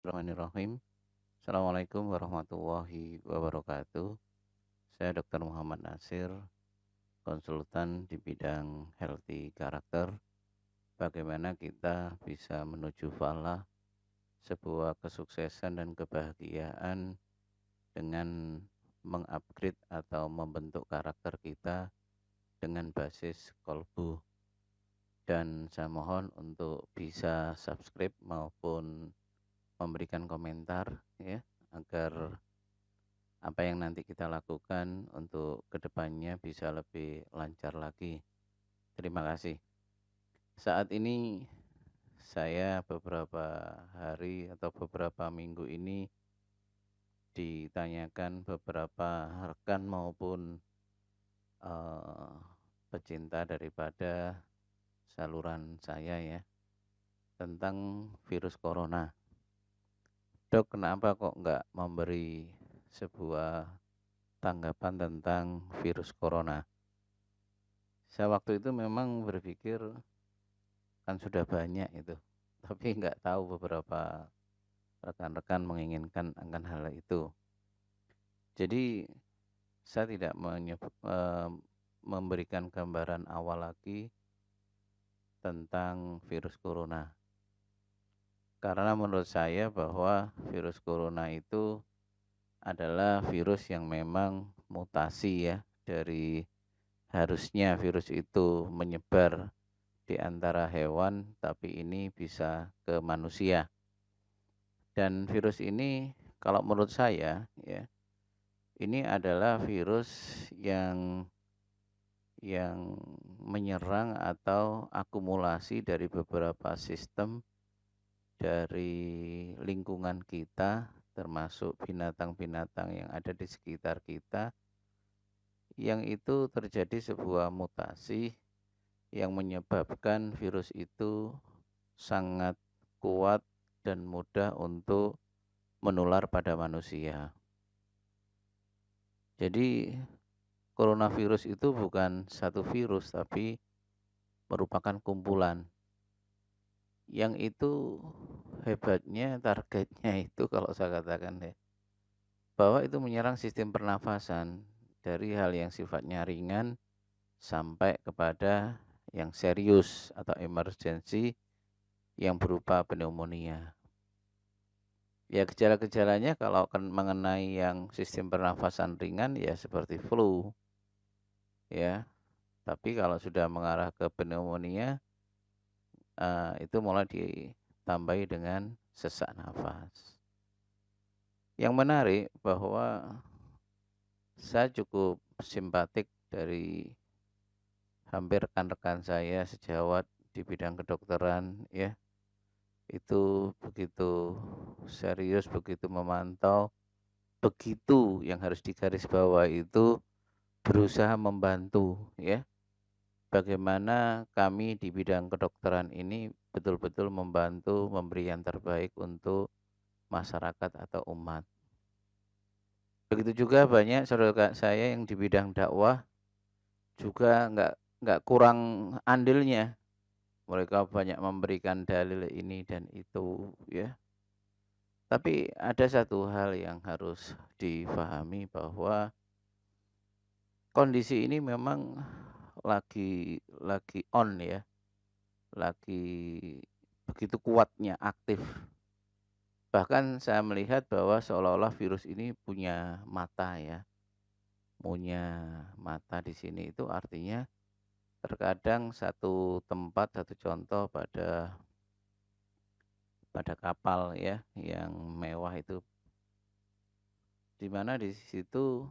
Bismillahirrahmanirrahim. Assalamualaikum warahmatullahi wabarakatuh. Saya Dr. Muhammad Nasir, konsultan di bidang healthy karakter. Bagaimana kita bisa menuju falah, sebuah kesuksesan dan kebahagiaan dengan mengupgrade atau membentuk karakter kita dengan basis kolbu. Dan saya mohon untuk bisa subscribe maupun memberikan komentar ya, agar apa yang nanti kita lakukan untuk kedepannya bisa lebih lancar lagi. Terima kasih. Saat ini saya beberapa hari atau beberapa minggu ini ditanyakan beberapa rekan maupun eh, pecinta daripada saluran saya ya, tentang virus corona. Dok, kenapa kok nggak memberi sebuah tanggapan tentang virus corona? Saya waktu itu memang berpikir kan sudah banyak itu, tapi nggak tahu beberapa rekan-rekan menginginkan akan hal itu. Jadi saya tidak memberikan gambaran awal lagi tentang virus corona. Karena menurut saya bahwa virus corona itu adalah virus yang memang mutasi ya, dari harusnya virus itu menyebar di antara hewan, tapi ini bisa ke manusia. Dan virus ini kalau menurut saya ya, ini adalah virus yang menyerang atau akumulasi dari beberapa sistem dari lingkungan kita, termasuk binatang-binatang yang ada di sekitar kita, yang itu terjadi sebuah mutasi yang menyebabkan virus itu sangat kuat dan mudah untuk menular pada manusia. Jadi coronavirus itu bukan satu virus tapi merupakan kumpulan. Yang itu hebatnya, targetnya itu kalau saya katakan ya, bahwa itu menyerang sistem pernafasan dari hal yang sifatnya ringan sampai kepada yang serius atau emergensi yang berupa pneumonia. Ya, gejala-gejalanya kalau mengenai yang sistem pernafasan ringan ya seperti flu ya. Tapi kalau sudah mengarah ke pneumonia itu mulai ditambahi dengan sesak nafas. Yang menarik bahwa saya cukup simpatik dari hampir rekan-rekan saya sejawat di bidang kedokteran ya. Itu begitu serius, begitu memantau, begitu yang harus digarisbawahi itu berusaha membantu ya. Bagaimana kami di bidang kedokteran ini betul-betul membantu memberi yang terbaik untuk masyarakat atau umat. Begitu juga banyak saudara saya yang di bidang dakwah juga nggak kurang andilnya. Mereka banyak memberikan dalil ini dan itu ya. Tapi ada satu hal yang harus difahami bahwa kondisi ini memang lagi on ya, lagi begitu kuatnya aktif. Bahkan saya melihat bahwa seolah-olah virus ini punya mata ya, punya mata di sini itu artinya terkadang satu tempat, satu contoh pada kapal ya yang mewah itu, di mana di situ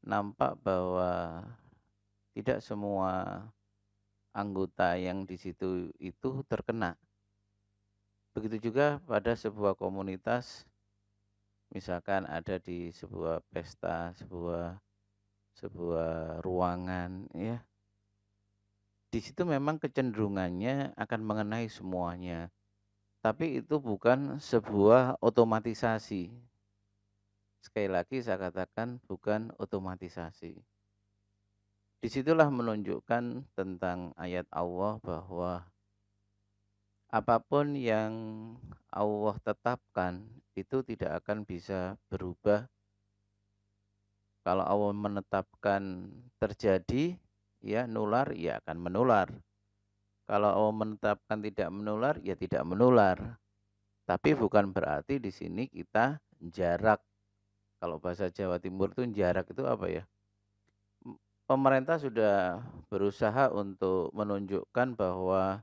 nampak bahwa tidak semua anggota yang di situ itu terkena. Begitu juga pada sebuah komunitas, misalkan ada di sebuah pesta, sebuah ruangan ya. Di situ memang kecenderungannya akan mengenai semuanya. Tapi itu bukan sebuah otomatisasi. Sekali lagi saya katakan bukan otomatisasi. Disitulah menunjukkan tentang ayat Allah bahwa apapun yang Allah tetapkan itu tidak akan bisa berubah. Kalau Allah menetapkan terjadi, ya nular, ya akan menular. Kalau Allah menetapkan tidak menular, ya tidak menular. Tapi bukan berarti di sini kita jarak. Kalau bahasa Jawa Timur itu jarak itu apa ya? Pemerintah sudah berusaha untuk menunjukkan bahwa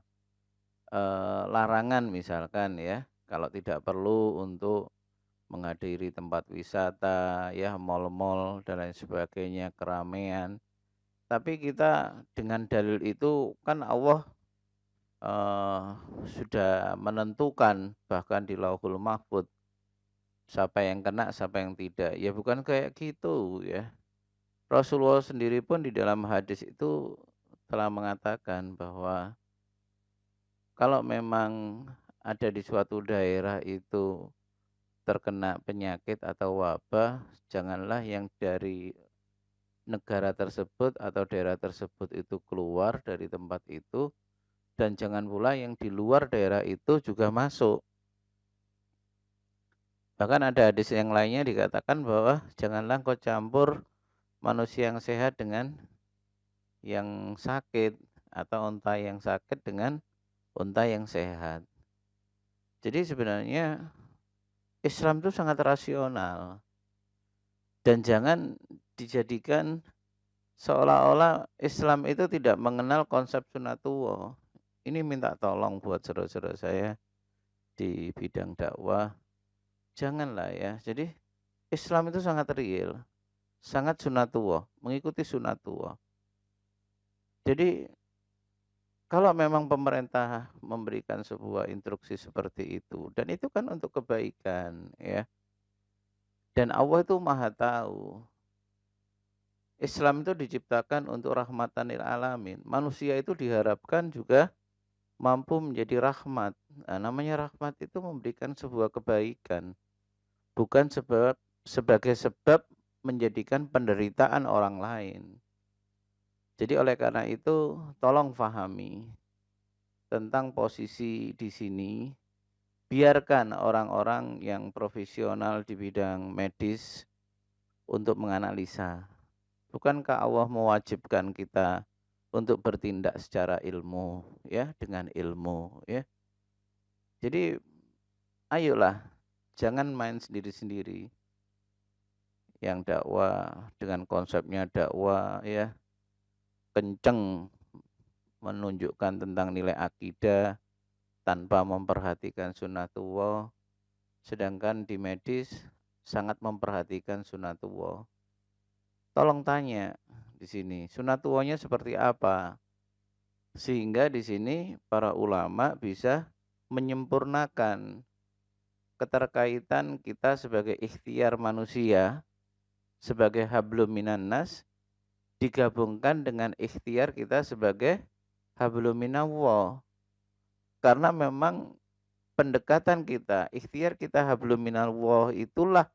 larangan misalkan ya, kalau tidak perlu untuk menghadiri tempat wisata, ya mal-mal dan lain sebagainya, keramaian. Tapi kita dengan dalil itu kan Allah eee, sudah menentukan bahkan di Lauhul Mahfudz, siapa yang kena, siapa yang tidak. Ya bukan kayak gitu ya. Rasulullah sendiri pun di dalam hadis itu telah mengatakan bahwa kalau memang ada di suatu daerah itu terkena penyakit atau wabah, janganlah yang dari negara tersebut atau daerah tersebut itu keluar dari tempat itu, dan jangan pula yang di luar daerah itu juga masuk. Bahkan ada hadis yang lainnya dikatakan bahwa janganlah kau campur manusia yang sehat dengan yang sakit, atau unta yang sakit dengan unta yang sehat. Jadi sebenarnya Islam itu sangat rasional dan jangan dijadikan seolah-olah Islam itu tidak mengenal konsep sunatullah. Ini minta tolong buat saudara-saudara saya di bidang dakwah, janganlah ya. Jadi Islam itu sangat real, sangat sunatullah, mengikuti sunatullah. Jadi kalau memang pemerintah memberikan sebuah instruksi seperti itu, dan itu kan untuk kebaikan ya. Dan Allah itu Maha tahu. Islam itu diciptakan untuk rahmatan lil alamin. Manusia itu diharapkan juga mampu menjadi rahmat. Nah, namanya rahmat itu memberikan sebuah kebaikan, bukan sebagai sebab menjadikan penderitaan orang lain. Jadi oleh karena itu, tolong fahami tentang posisi di sini. Biarkan orang-orang yang profesional di bidang medis untuk menganalisa. Bukankah Allah mewajibkan kita untuk bertindak secara ilmu, ya, dengan ilmu, ya. Jadi ayolah, jangan main sendiri-sendiri. Yang dakwah dengan konsepnya dakwah ya, kenceng menunjukkan tentang nilai akidah tanpa memperhatikan sunatullah, sedangkan di medis sangat memperhatikan sunatullah. Tolong tanya di sini, sunatullahnya seperti apa? Sehingga di sini para ulama bisa menyempurnakan keterkaitan kita sebagai ikhtiar manusia, sebagai hablum minan nas, digabungkan dengan ikhtiar kita sebagai hablum minallah. Karena memang pendekatan kita, ikhtiar kita hablum minallah itulah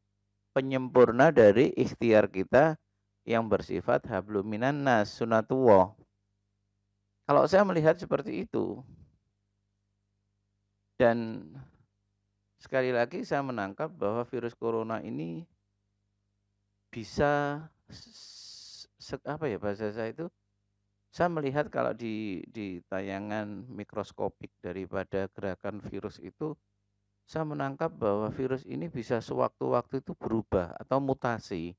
penyempurna dari ikhtiar kita yang bersifat hablum minan nas, sunatullah. Kalau saya melihat seperti itu, dan sekali lagi saya menangkap bahwa virus corona ini bisa apa ya bahasa saya itu, saya melihat kalau di tayangan mikroskopik daripada gerakan virus itu, saya menangkap bahwa virus ini bisa sewaktu-waktu itu berubah atau mutasi.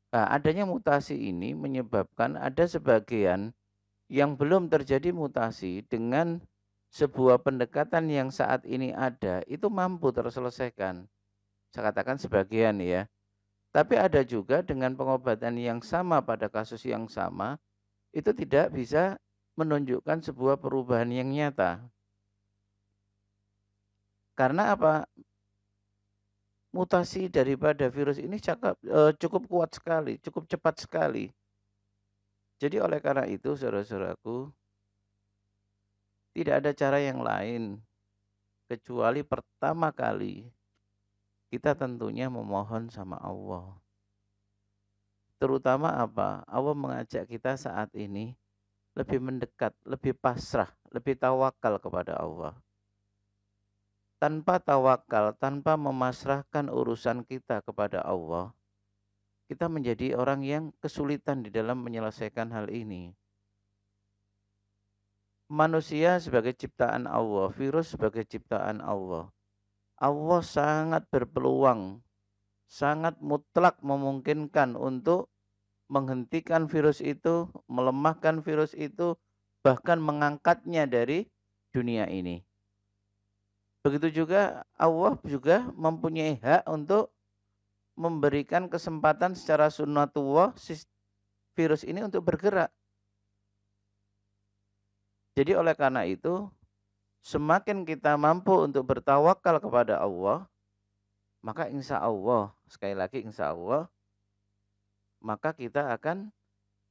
Nah, adanya mutasi ini menyebabkan ada sebagian yang belum terjadi mutasi dengan sebuah pendekatan yang saat ini ada, itu mampu terselesaikan. Saya katakan sebagian ya. Tapi ada juga dengan pengobatan yang sama pada kasus yang sama, itu tidak bisa menunjukkan sebuah perubahan yang nyata. Karena apa? Mutasi daripada virus ini cukup kuat sekali, cukup cepat sekali. Jadi oleh karena itu saudara-saudaraku, tidak ada cara yang lain kecuali pertama kali kita tentunya memohon sama Allah. Terutama apa? Allah mengajak kita saat ini lebih mendekat, lebih pasrah, lebih tawakal kepada Allah. tanpa tawakal, tanpa memasrahkan urusan kita kepada Allah, kita menjadi orang yang kesulitan di dalam menyelesaikan hal ini. Manusia sebagai ciptaan Allah, virus sebagai ciptaan Allah. Allah sangat berpeluang, sangat mutlak memungkinkan untuk menghentikan virus itu, melemahkan virus itu, bahkan mengangkatnya dari dunia ini. Begitu juga Allah juga mempunyai hak untuk memberikan kesempatan secara sunnatullah virus ini untuk bergerak. Jadi oleh karena itu, semakin kita mampu untuk bertawakal kepada Allah, maka insya Allah, sekali lagi insya Allah, maka kita akan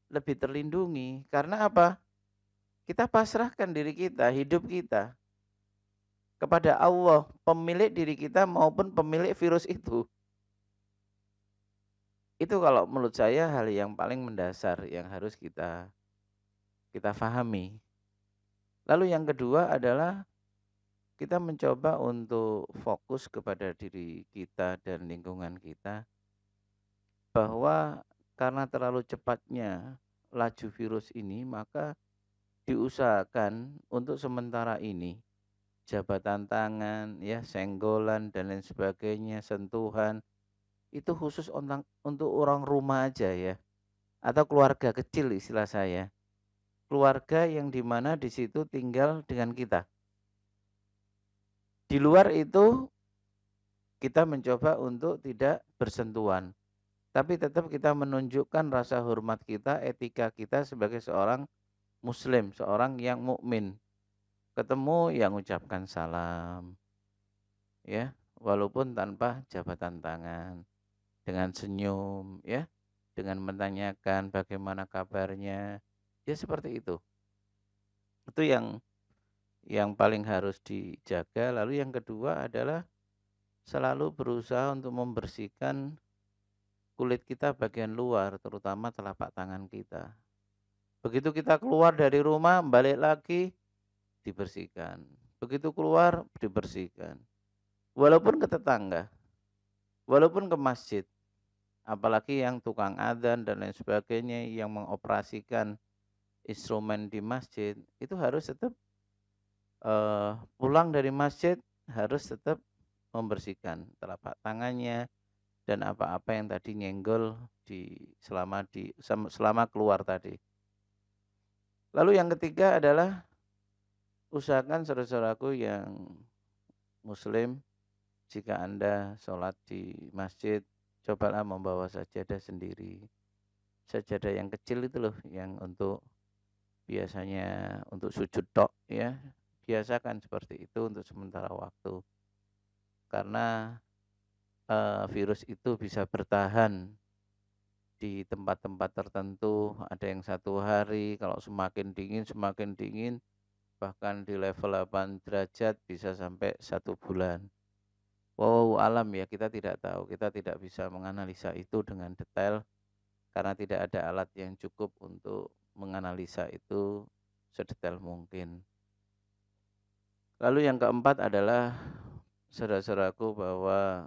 lebih terlindungi. Karena apa? Kita pasrahkan diri kita, hidup kita kepada Allah, pemilik diri kita maupun pemilik virus itu. Itu kalau menurut saya hal yang paling mendasar yang harus kita pahami. Lalu yang kedua adalah kita mencoba untuk fokus kepada diri kita dan lingkungan kita, bahwa karena terlalu cepatnya laju virus ini, maka diusahakan untuk sementara ini jabatan tangan, ya, senggolan dan lain sebagainya, sentuhan itu khusus untuk orang rumah aja ya, atau keluarga kecil istilah saya. Keluarga yang dimana di situ tinggal dengan kita. Di luar itu kita mencoba untuk tidak bersentuhan, tapi tetap kita menunjukkan rasa hormat kita, etika kita sebagai seorang muslim, seorang yang mukmin. Ketemu yang ucapkan salam, ya, walaupun tanpa jabatan tangan, dengan senyum, ya, dengan menanyakan bagaimana kabarnya, ya seperti itu. Itu yang paling harus dijaga. Lalu yang kedua adalah selalu berusaha untuk membersihkan kulit kita bagian luar, terutama telapak tangan kita. Begitu kita keluar dari rumah, balik lagi, dibersihkan. Begitu keluar, dibersihkan. Walaupun ke tetangga, walaupun ke masjid, apalagi yang tukang adzan dan lain sebagainya yang mengoperasikan instrumen di masjid, itu harus tetap pulang dari masjid harus tetap membersihkan telapak tangannya dan apa-apa yang tadi nyenggol selama keluar tadi. Lalu yang ketiga adalah usahakan saudara-saudaraku yang muslim, jika Anda sholat di masjid, cobalah membawa sajadah sendiri. Sajadah yang kecil itu loh, yang untuk biasanya untuk sujud tok ya. Biasakan seperti itu untuk sementara waktu. Karena virus itu bisa bertahan di tempat-tempat tertentu, ada yang 1 hari, kalau semakin dingin, bahkan di level 8 derajat bisa sampai 1 bulan. Wow, alam ya, kita tidak tahu, kita tidak bisa menganalisa itu dengan detail karena tidak ada alat yang cukup untuk menganalisa itu sedetail mungkin. Lalu yang keempat adalah saudara-saudaraku, bahwa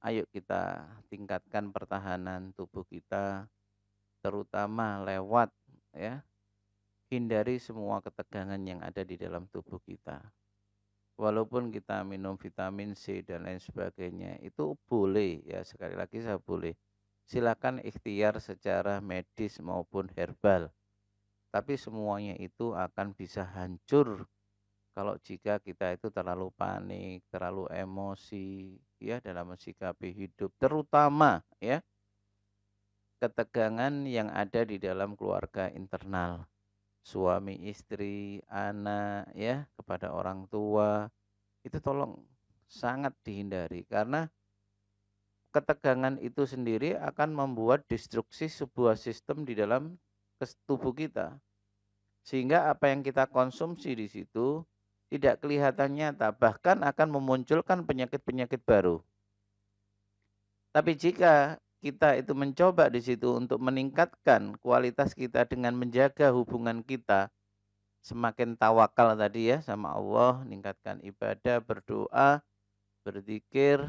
ayo kita tingkatkan pertahanan tubuh kita, terutama lewat, ya, hindari semua ketegangan yang ada di dalam tubuh kita. Walaupun kita minum vitamin C dan lain sebagainya, itu boleh ya, sekali lagi saya boleh. Silakan ikhtiar secara medis maupun herbal. Tapi semuanya itu akan bisa hancur kalau jika kita itu terlalu panik, terlalu emosi ya dalam mensikapi hidup, terutama ya ketegangan yang ada di dalam keluarga internal. Suami, istri, anak ya, kepada orang tua, itu tolong sangat dihindari karena ketegangan itu sendiri akan membuat destruksi sebuah sistem di dalam tubuh kita. Sehingga apa yang kita konsumsi di situ tidak kelihatan nyata, bahkan akan memunculkan penyakit-penyakit baru. Tapi jika kita itu mencoba di situ untuk meningkatkan kualitas kita dengan menjaga hubungan kita semakin tawakal tadi ya sama Allah, meningkatkan ibadah, berdoa, berzikir,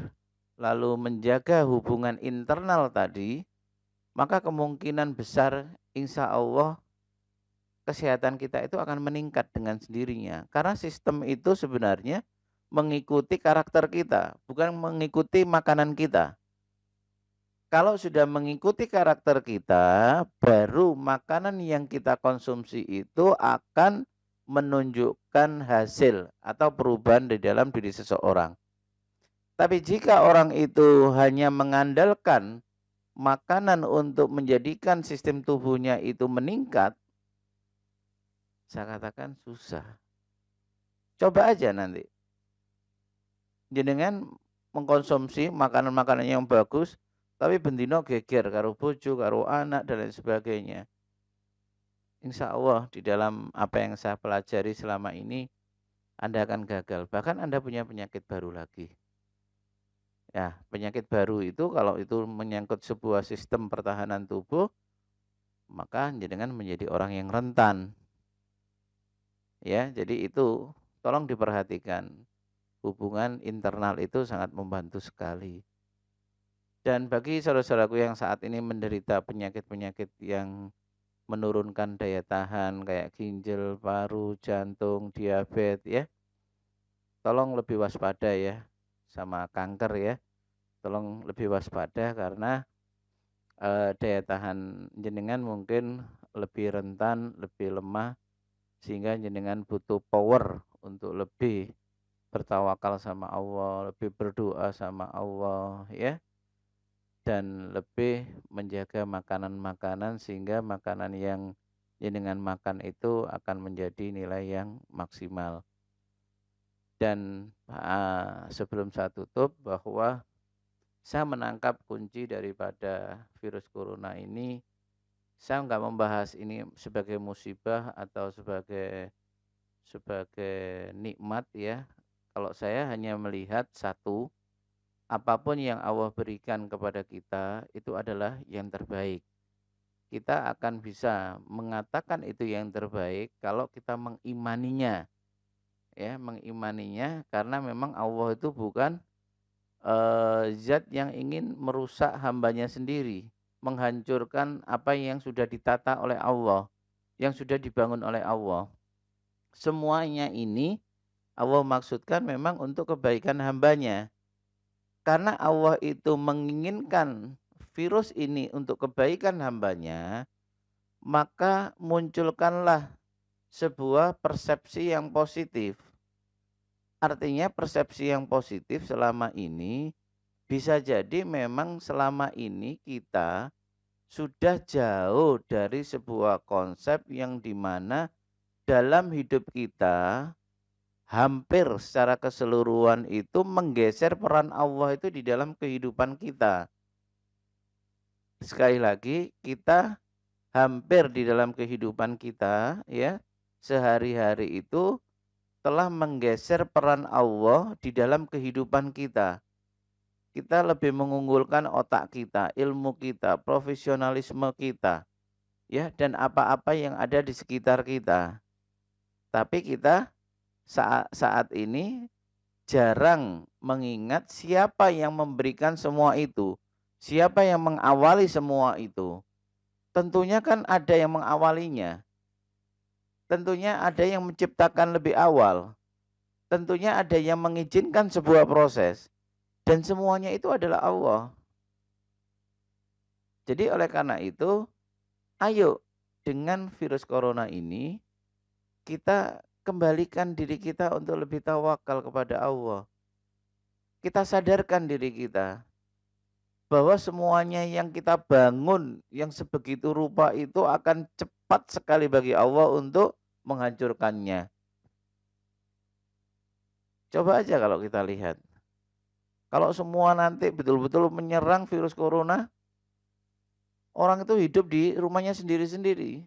lalu menjaga hubungan internal tadi, maka kemungkinan besar insya Allah kesehatan kita itu akan meningkat dengan sendirinya. Karena sistem itu sebenarnya mengikuti karakter kita, bukan mengikuti makanan kita. Kalau sudah mengikuti karakter kita, baru makanan yang kita konsumsi itu akan menunjukkan hasil atau perubahan di dalam diri seseorang. Tapi jika orang itu hanya mengandalkan makanan untuk menjadikan sistem tubuhnya itu meningkat, saya katakan susah. Coba aja nanti. Jenengan mengkonsumsi makanan-makanan yang bagus, tapi bendino geger karo bojo, karo anak dan lain sebagainya. Insya Allah di dalam apa yang saya pelajari selama ini, Anda akan gagal. Bahkan Anda punya penyakit baru lagi. Ya, penyakit baru itu kalau itu menyangkut sebuah sistem pertahanan tubuh, maka jenengan menjadi orang yang rentan. Ya, jadi itu tolong diperhatikan. Hubungan internal itu sangat membantu sekali. Dan bagi saudara-saudaraku yang saat ini menderita penyakit-penyakit yang menurunkan daya tahan kayak ginjal, paru, jantung, diabetes ya, tolong lebih waspada ya sama kanker ya. Tolong lebih waspada karena daya tahan jenengan mungkin lebih rentan, lebih lemah sehingga jenengan butuh power untuk lebih bertawakal sama Allah, lebih berdoa sama Allah ya. Dan lebih menjaga makanan-makanan sehingga makanan yang jenengan makan itu akan menjadi nilai yang maksimal. Dan sebelum saya tutup bahwa saya menangkap kunci daripada virus corona ini, saya nggak membahas ini sebagai musibah atau sebagai nikmat ya. Kalau saya hanya melihat satu, apapun yang Allah berikan kepada kita itu adalah yang terbaik. Kita akan bisa mengatakan itu yang terbaik kalau kita mengimaninya. Ya, mengimaninya karena memang Allah itu bukan zat yang ingin merusak hambanya sendiri, menghancurkan apa yang sudah ditata oleh Allah, yang sudah dibangun oleh Allah. Semuanya ini Allah maksudkan memang untuk kebaikan hambanya. Karena Allah itu menginginkan virus ini untuk kebaikan hambanya, maka munculkanlah sebuah persepsi yang positif. Artinya persepsi yang positif selama ini bisa jadi memang selama ini kita sudah jauh dari sebuah konsep yang dimana dalam hidup kita hampir secara keseluruhan itu menggeser peran Allah itu di dalam kehidupan kita. Sekali lagi, kita hampir di dalam kehidupan kita ya, sehari-hari itu telah menggeser peran Allah di dalam kehidupan kita. Kita lebih mengunggulkan otak kita, ilmu kita, profesionalisme kita, ya, dan apa-apa yang ada di sekitar kita. Tapi kita saat ini jarang mengingat siapa yang memberikan semua itu, siapa yang mengawali semua itu. Tentunya kan ada yang mengawalinya. Tentunya ada yang menciptakan lebih awal. Tentunya ada yang mengizinkan sebuah proses. Dan semuanya itu adalah Allah. Jadi oleh karena itu, ayo dengan virus corona ini, kita kembalikan diri kita untuk lebih tawakal kepada Allah. Kita sadarkan diri kita bahwa semuanya yang kita bangun yang sebegitu rupa itu akan cepat sekali bagi Allah untuk menghancurkannya. Coba aja kalau kita lihat. Kalau semua nanti betul-betul menyerang virus corona, orang itu hidup di rumahnya sendiri-sendiri.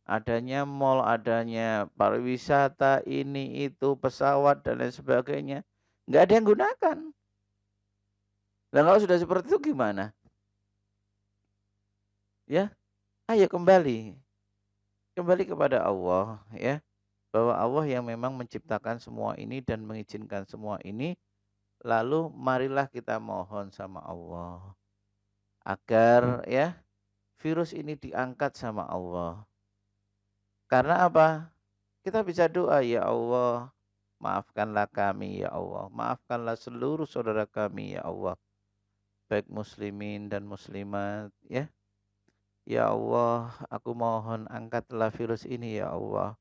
Adanya mall, adanya pariwisata, ini, itu, pesawat, dan lain sebagainya. Nggak ada yang gunakan. Dan kalau sudah seperti itu gimana? Ya, ayo kembali. Kembali kepada Allah, ya. bahwa Allah yang memang menciptakan semua ini dan mengizinkan semua ini, lalu marilah kita mohon sama Allah agar ya virus ini diangkat sama Allah. Karena apa? Kita bisa doa, ya Allah, maafkanlah kami ya Allah, maafkanlah seluruh saudara kami ya Allah, baik muslimin dan muslimat ya. Ya Allah, aku mohon angkatlah virus ini ya Allah.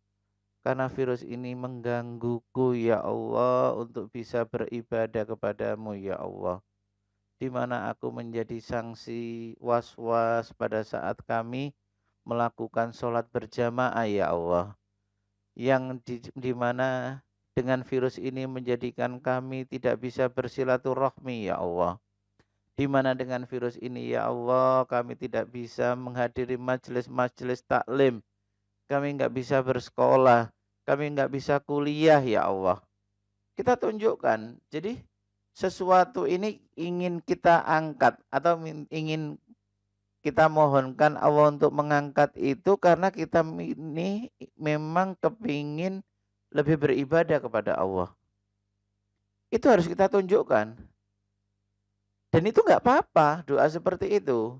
Karena virus ini menggangguku ya Allah untuk bisa beribadah kepadamu ya Allah. Di mana aku menjadi sanksi was-was pada saat kami melakukan sholat berjamaah ya Allah. Yang di mana dengan virus ini menjadikan kami tidak bisa bersilaturahmi ya Allah. Di mana dengan virus ini ya Allah kami tidak bisa menghadiri majelis-majelis taklim. Kami nggak bisa bersekolah. Kami nggak bisa kuliah ya Allah. Kita tunjukkan. Jadi sesuatu ini ingin kita angkat atau ingin kita mohonkan Allah untuk mengangkat itu karena kita ini memang kepingin lebih beribadah kepada Allah. Itu harus kita tunjukkan. Dan itu nggak apa-apa doa seperti itu.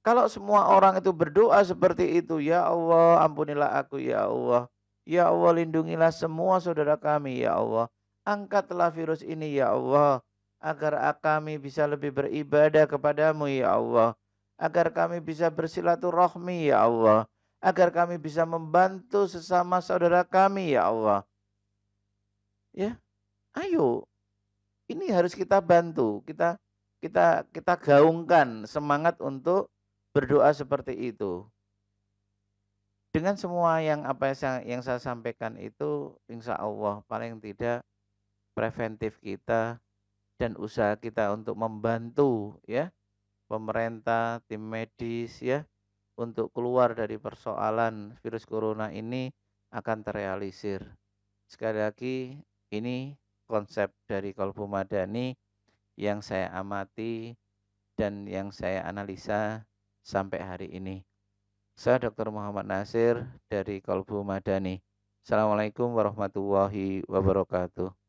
Kalau semua orang itu berdoa seperti itu, ya Allah ampunilah aku ya Allah. Ya Allah lindungilah semua saudara kami ya Allah. Angkatlah virus ini ya Allah. Agar kami bisa lebih beribadah kepadamu ya Allah. Agar kami bisa bersilaturahmi ya Allah. Agar kami bisa membantu sesama saudara kami ya Allah. Ya, ayo. Ini harus kita bantu. Kita gaungkan semangat untuk berdoa seperti itu. Dengan semua yang saya sampaikan itu, insya Allah paling tidak preventif kita dan usaha kita untuk membantu ya pemerintah, tim medis ya untuk keluar dari persoalan virus corona ini akan terrealisir. Sekali lagi ini konsep dari Kolbu Madani yang saya amati dan yang saya analisa sampai hari ini. Saya Dr. Muhammad Nasir dari Kolbu Madani. Assalamualaikum warahmatullahi wabarakatuh.